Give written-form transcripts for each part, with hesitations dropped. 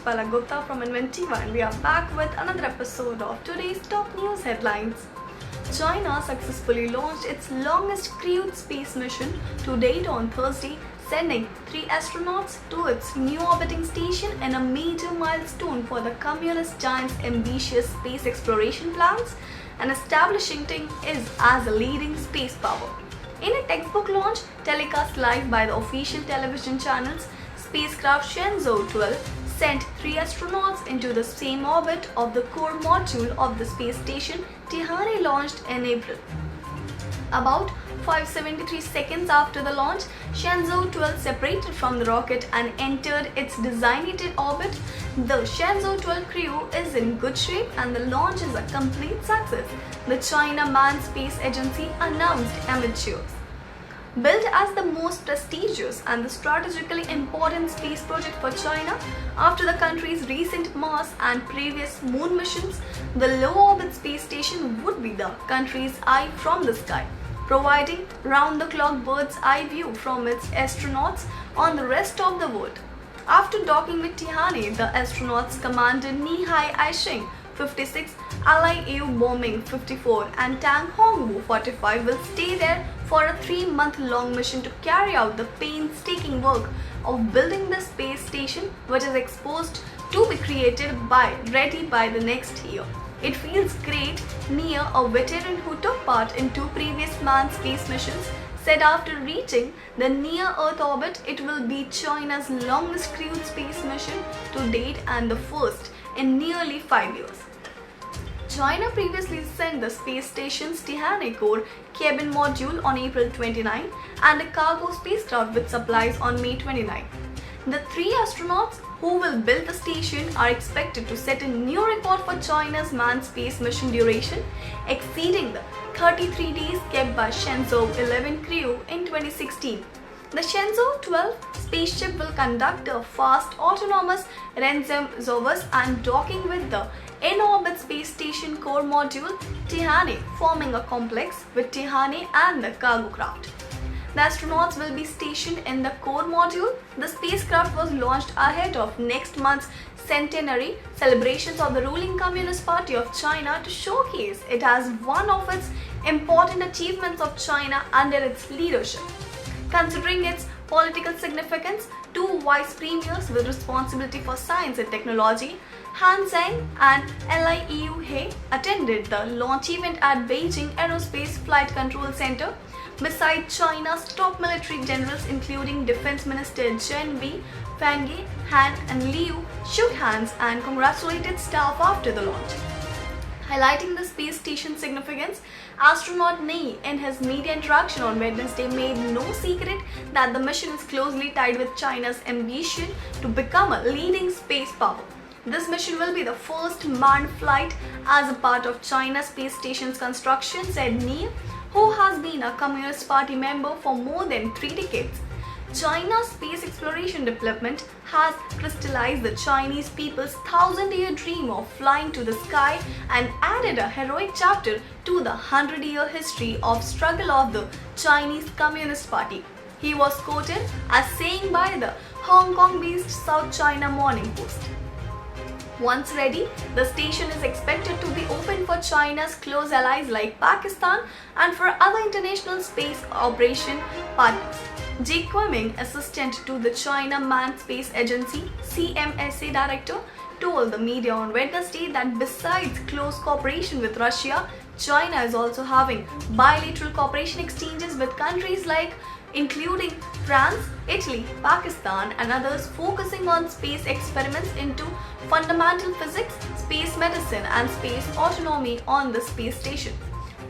Palak Gupta from Inventiva, and we are back with another episode of today's top news headlines. China successfully launched its longest crewed space mission to date on Thursday, sending 3 astronauts to its new orbiting station in a major milestone for the communist giant's ambitious space exploration plans and establishing it as a leading space power. In a textbook launch telecast live by the official television channels, spacecraft Shenzhou 12 sent 3 astronauts into the same orbit of the core module of the space station Tianhe launched in April. About 573 seconds after the launch, Shenzhou 12 separated from the rocket and entered its designated orbit. The Shenzhou 12 crew is in good shape and the launch is a complete success, the China Manned Space Agency announced amid cheers. Built as the most prestigious and the strategically important space project for China after the country's recent Mars and previous moon missions, the low-orbit space station would be the country's eye from the sky, providing round-the-clock bird's-eye view from its astronauts on the rest of the world. After docking with Tianhe, the astronauts Commander Nihai Aisheng 56, Ally EU Bombing 54 and Tang Hongwu 45 will stay there for a 3-month-long mission to carry out the painstaking work of building the space station, which is exposed to be ready by the next year. It feels great, Nia, a veteran who took part in 2 previous manned space missions, said after reaching the near-Earth orbit, it will be China's longest crewed space mission to date and the first in nearly 5 years. China previously sent the space station's Tianhe core cabin module on April 29 and a cargo spacecraft with supplies on May 29. The 3 astronauts who will build the station are expected to set a new record for China's manned space mission duration, exceeding the 33 days kept by Shenzhou 11 crew in 2016. The Shenzhou 12 spaceship will conduct a fast autonomous service and docking with the in-orbit space station core module Tianhe, forming a complex with Tianhe and the cargo craft. The astronauts will be stationed in the core module. The spacecraft was launched ahead of next month's centenary celebrations of the ruling Communist Party of China to showcase it as one of its important achievements of China under its leadership. Considering its political significance, 2 vice premiers with responsibility for science and technology, Han Zheng and Liu He, attended the launch event at Beijing Aerospace Flight Control Center. Besides China's top military generals including Defense Minister Zhen Wei, Fang Yi, Han and Liu shook hands and congratulated staff after the launch. Highlighting the space station's significance, astronaut Ni, in his media interaction on Wednesday, made no secret that the mission is closely tied with China's ambition to become a leading space power. This mission will be the first manned flight as a part of China's space station's construction, said Ni, who has been a Communist Party member for more than 3 decades. China's space exploration development has crystallized the Chinese people's 1,000-year dream of flying to the sky and added a heroic chapter to the 100-year history of struggle of the Chinese Communist Party, he was quoted as saying by the Hong Kong-based South China Morning Post. Once ready, the station is expected to be open for China's close allies like Pakistan and for other international space operation partners. Jake Quiming, assistant to the China Manned Space Agency (CMSA) director, told the media on Wednesday that besides close cooperation with Russia, China is also having bilateral cooperation exchanges with countries like including France, Italy, Pakistan and others, focusing on space experiments into fundamental physics, space medicine and space autonomy on the space station.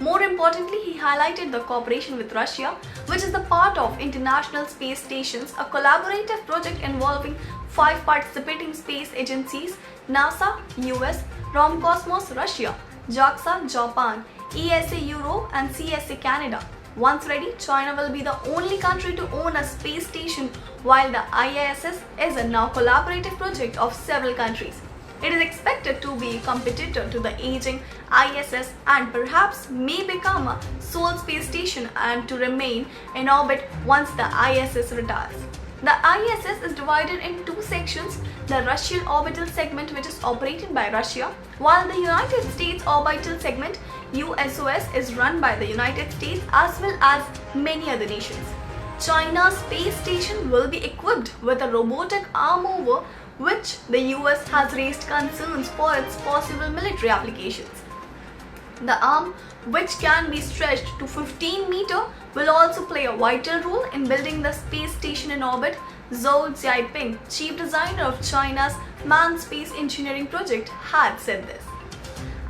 More importantly, he highlighted the cooperation with Russia, which is the part of International Space Stations, a collaborative project involving 5 participating space agencies: NASA, US, Roscosmos Russia, JAXA Japan, ESA Europe and CSA Canada. Once ready, China will be the only country to own a space station, while the ISS is a now collaborative project of several countries. It is expected to be a competitor to the aging ISS and perhaps may become a sole space station and to remain in orbit once the ISS retires. The ISS is divided in two sections, the Russian orbital segment, which is operated by Russia, while the United States orbital segment USOS is run by the United States as well as many other nations. China's space station will be equipped with a robotic arm over which the US has raised concerns for its possible military applications. The arm, which can be stretched to 15 meters, will also play a vital role in building the space station in orbit. Zhou Jiaping, chief designer of China's manned space engineering project, had said this.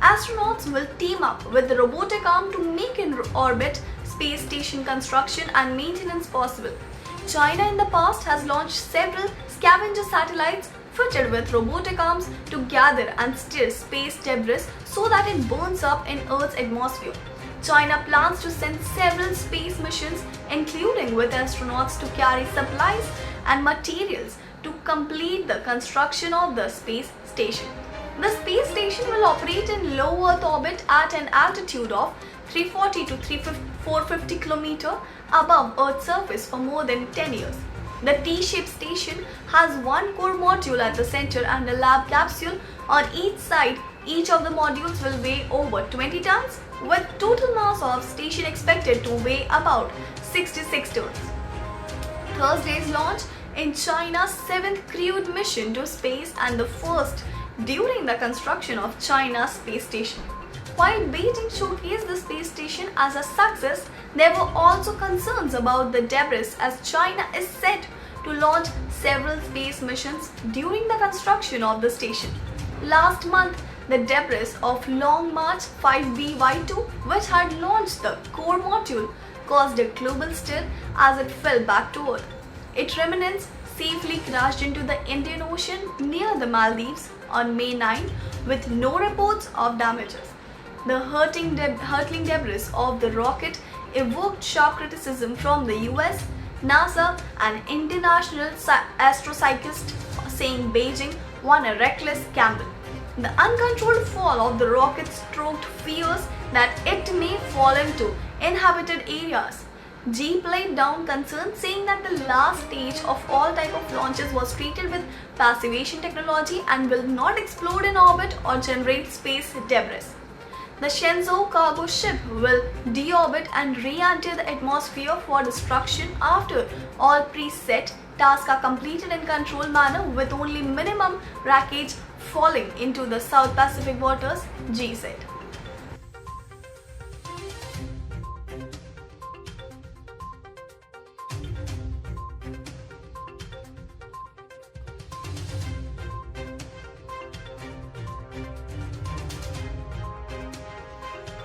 Astronauts will team up with the robotic arm to make in orbit space station construction and maintenance possible. China in the past has launched several scavenger satellites fitted with robotic arms to gather and steer space debris so that it burns up in Earth's atmosphere. China plans to send several space missions, including with astronauts to carry supplies and materials to complete the construction of the space station. The space station will operate in low Earth orbit at an altitude of 340 to 450 km above Earth's surface for more than 10 years. The T-shaped station has one core module at the center and a lab capsule on each side. Each of the modules will weigh over 20 tons, with total mass of station expected to weigh about 66 tons. Thursday's launch in China's 7th crewed mission to space and the first during the construction of China's space station. While Beijing showcased the space station as a success, there were also concerns about the debris as China is set to launch several space missions during the construction of the station. Last month, the debris of Long March 5B-Y2, which had launched the core module, caused a global stir as it fell back to Earth. Its remnants safely crashed into the Indian Ocean near the Maldives on May 9 with no reports of damages. The hurtling debris of the rocket evoked sharp criticism from the US, NASA and international astrocyclists, saying Beijing won a reckless gamble. The uncontrolled fall of the rocket stoked fears that it may fall into inhabited areas. Xi played down concerns, saying that the last stage of all type of launches was treated with passivation technology and will not explode in orbit or generate space debris. The Shenzhou cargo ship will deorbit and re-enter the atmosphere for destruction after all preset tasks are completed in controlled manner with only minimum wreckage falling into the South Pacific waters, Xi said.